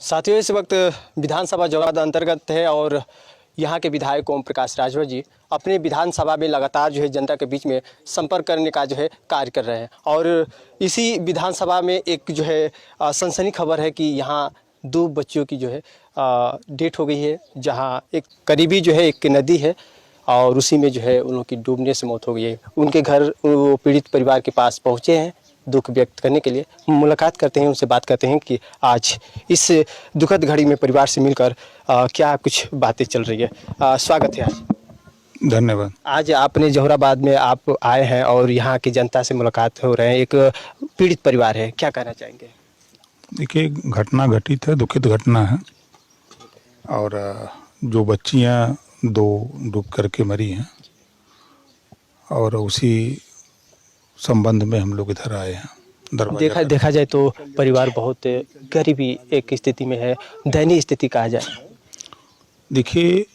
साथियों, इस वक्त विधानसभा जवाब अंतर्गत है और यहाँ के विधायक ओम प्रकाश राजभर जी अपने विधानसभा में लगातार जो है जनता के बीच में संपर्क करने का जो है कार्य कर रहे हैं। और इसी विधानसभा में एक जो है सनसनी खबर है कि यहाँ 2 बच्चियों की जो है डेथ हो गई है, जहाँ एक करीबी जो है एक नदी है और उसी में जो है उन लोगों की डूबने से मौत हो गई है। उनके घर वो पीड़ित परिवार के पास पहुँचे हैं दुख व्यक्त करने के लिए। मुलाकात करते हैं, उनसे बात करते हैं कि आज इस दुखद घड़ी में परिवार से मिलकर क्या कुछ बातें चल रही है। स्वागत है आज। धन्यवाद। आज आपने जौहराबाद में आप आए हैं और यहाँ की जनता से मुलाकात हो रहे हैं। एक पीड़ित परिवार है, क्या कहना चाहेंगे? देखिए, घटना घटित है, दुखित घटना है और जो बच्चियाँ 2 डूब करके मरी हैं और उसी संबंध में हम लोग इधर आए हैं। देखा जाए तो परिवार बहुत गरीबी एक स्थिति में है, दयनीय स्थिति कहा जाए। देखिए,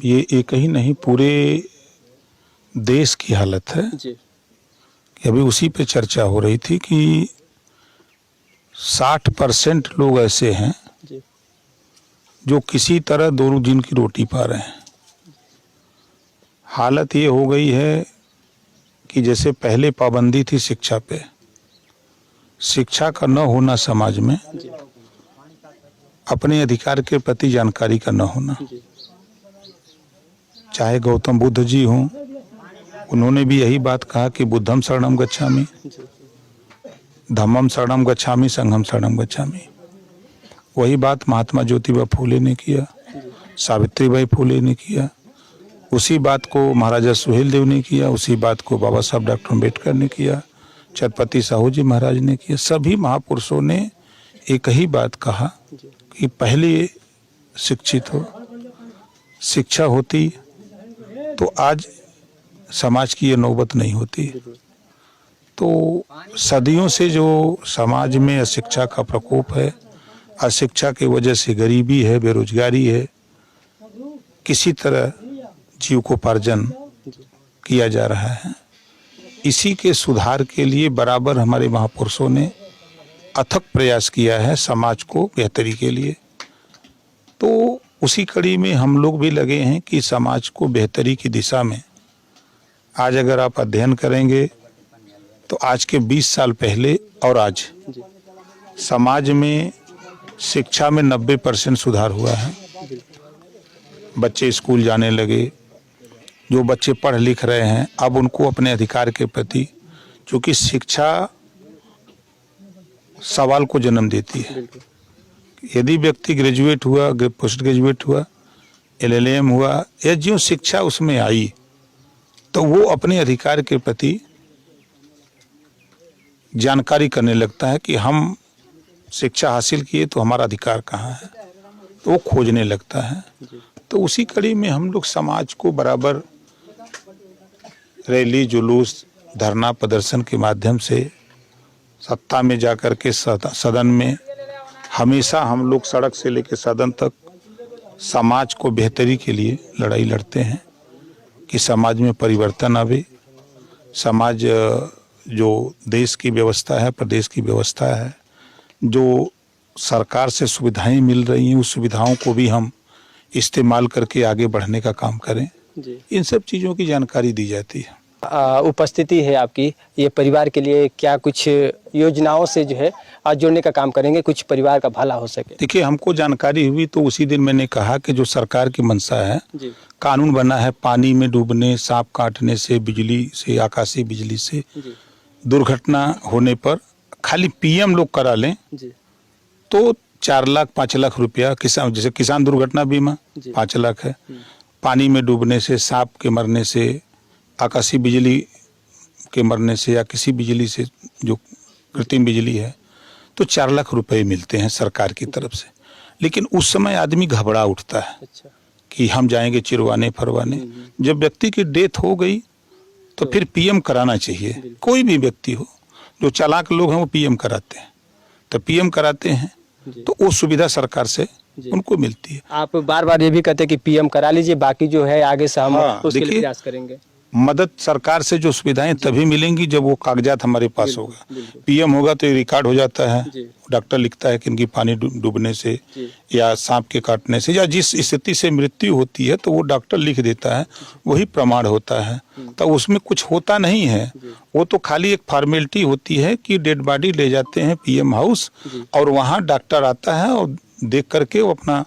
ये एक ही नहीं, पूरे देश की हालत है जी। कि अभी उसी पे चर्चा हो रही थी कि 60% लोग ऐसे हैं जी। जो किसी तरह 2 दिन की रोटी पा रहे हैं। हालत ये हो गई है कि जैसे पहले पाबंदी थी शिक्षा पे, शिक्षा का न होना समाज में, अपने अधिकार के प्रति जानकारी का न होना। चाहे गौतम बुद्ध जी हों, उन्होंने भी यही बात कहा कि बुद्धम शरणम गच्छामि, धम्मम शरणम गच्छामि, संघम शरणम गच्छामि। वही बात महात्मा ज्योतिबा फूले ने किया, सावित्रीबाई फूले ने किया, उसी बात को महाराजा सुहेलदेव ने किया, उसी बात को बाबा साहब डॉक्टर अम्बेडकर ने किया, छत्रपति साहू जी महाराज ने किया। सभी महापुरुषों ने एक ही बात कहा कि पहले शिक्षित हो, शिक्षा होती तो आज समाज की ये नौबत नहीं होती। तो सदियों से जो समाज में अशिक्षा का प्रकोप है, अशिक्षा की वजह से गरीबी है, बेरोजगारी है, किसी तरह जीविकोपार्जन किया जा रहा है, इसी के सुधार के लिए बराबर हमारे महापुरुषों ने अथक प्रयास किया है समाज को बेहतरी के लिए। तो उसी कड़ी में हम लोग भी लगे हैं कि समाज को बेहतरी की दिशा में आज अगर आप अध्ययन करेंगे तो आज के 20 साल पहले और आज समाज में शिक्षा में 90% सुधार हुआ है। बच्चे स्कूल जाने लगे, जो बच्चे पढ़ लिख रहे हैं अब उनको अपने अधिकार के प्रति, क्योंकि शिक्षा सवाल को जन्म देती है। यदि व्यक्ति ग्रेजुएट हुआ, पोस्ट ग्रेजुएट हुआ, LLM हुआ, या जो शिक्षा उसमें आई तो वो अपने अधिकार के प्रति जानकारी करने लगता है कि हम शिक्षा हासिल किए तो हमारा अधिकार कहाँ है, तो वो खोजने लगता है। तो उसी कड़ी में हम लोग समाज को बराबर रैली, जुलूस, धरना प्रदर्शन के माध्यम से सत्ता में जाकर के सदन में हमेशा हम लोग सड़क से लेकर सदन तक समाज को बेहतरी के लिए लड़ाई लड़ते हैं कि समाज में परिवर्तन आवे। समाज जो देश की व्यवस्था है, प्रदेश की व्यवस्था है, जो सरकार से सुविधाएं मिल रही हैं, उस सुविधाओं को भी हम इस्तेमाल करके आगे बढ़ने का काम करें। इन सब चीज़ों की जानकारी दी जाती है। उपस्थिति है आपकी, ये परिवार के लिए क्या कुछ योजनाओं से जो है जोड़ने का काम करेंगे, कुछ परिवार का भला हो सके? देखिए, हमको जानकारी हुई तो उसी दिन मैंने कहा कि जो सरकार की मंशा है, कानून बना है पानी में डूबने, सांप काटने से, बिजली से, आकाशीय बिजली से दुर्घटना होने पर खाली PM लोग करा लें तो 4 लाख 5 लाख रुपया, किसान जैसे किसान दुर्घटना बीमा 5 लाख है, पानी में डूबने से, सांप के मरने से, आकाशीय बिजली के मरने से, या किसी बिजली से जो कृत्रिम बिजली है, तो 4 लाख रुपए मिलते हैं सरकार की तरफ से। लेकिन उस समय आदमी घबरा उठता है कि हम जाएंगे चिरवाने फरवाने। जब व्यक्ति की डेथ हो गई तो फिर PM कराना चाहिए। कोई भी व्यक्ति हो, जो चालाक लोग हैं वो PM कराते हैं, तो PM कराते हैं तो वो सुविधा सरकार से उनको मिलती है। आप बार बार ये भी कहते हैं कि PM करा लीजिए, बाकी जो है आगे से हम उसके लिए प्रयास करेंगे। मदद सरकार से जो सुविधाएं तभी मिलेंगी जब वो कागजात हमारे पास होगा। पीएम होगा तो ये रिकॉर्ड हो जाता है, डॉक्टर लिखता है कि इनकी पानी डूबने से या सांप के काटने से या जिस स्थिति से मृत्यु होती है तो वो डॉक्टर लिख देता है, वही प्रमाण होता है। तो उसमें कुछ होता नहीं है, वो तो खाली एक फॉर्मेलिटी होती है कि डेड बॉडी ले जाते हैं पीएम हाउस और वहाँ डॉक्टर आता है और देख करके वो अपना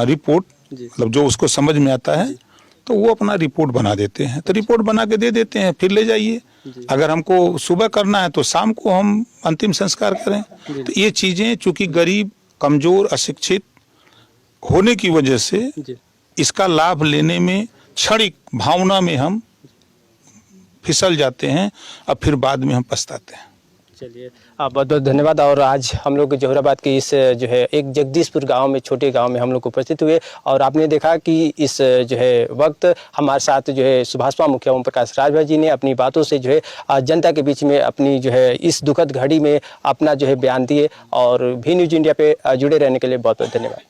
रिपोर्ट, मतलब जो उसको समझ में आता है तो वो अपना रिपोर्ट बना देते हैं। तो रिपोर्ट बना के दे देते हैं, फिर ले जाइए। अगर हमको सुबह करना है तो शाम को हम अंतिम संस्कार करें। तो ये चीज़ें चूंकि गरीब, कमज़ोर, अशिक्षित होने की वजह से इसका लाभ लेने में क्षणिक भावना में हम फिसल जाते हैं और फिर बाद में हम पछताते हैं। चलिए, आप बहुत बहुत धन्यवाद। और आज हम लोग जहुराबाद के इस जो है एक जगदीशपुर गांव में, छोटे गांव में हम लोग उपस्थित हुए और आपने देखा कि इस जो है वक्त हमारे साथ जो है सुभाषपा मुखिया ओम प्रकाश राजभर जी ने अपनी बातों से जो है जनता के बीच में अपनी जो है इस दुखद घड़ी में अपना जो है बयान दिए। और भी न्यूज़ इंडिया पे जुड़े रहने के लिए बहुत बहुत धन्यवाद।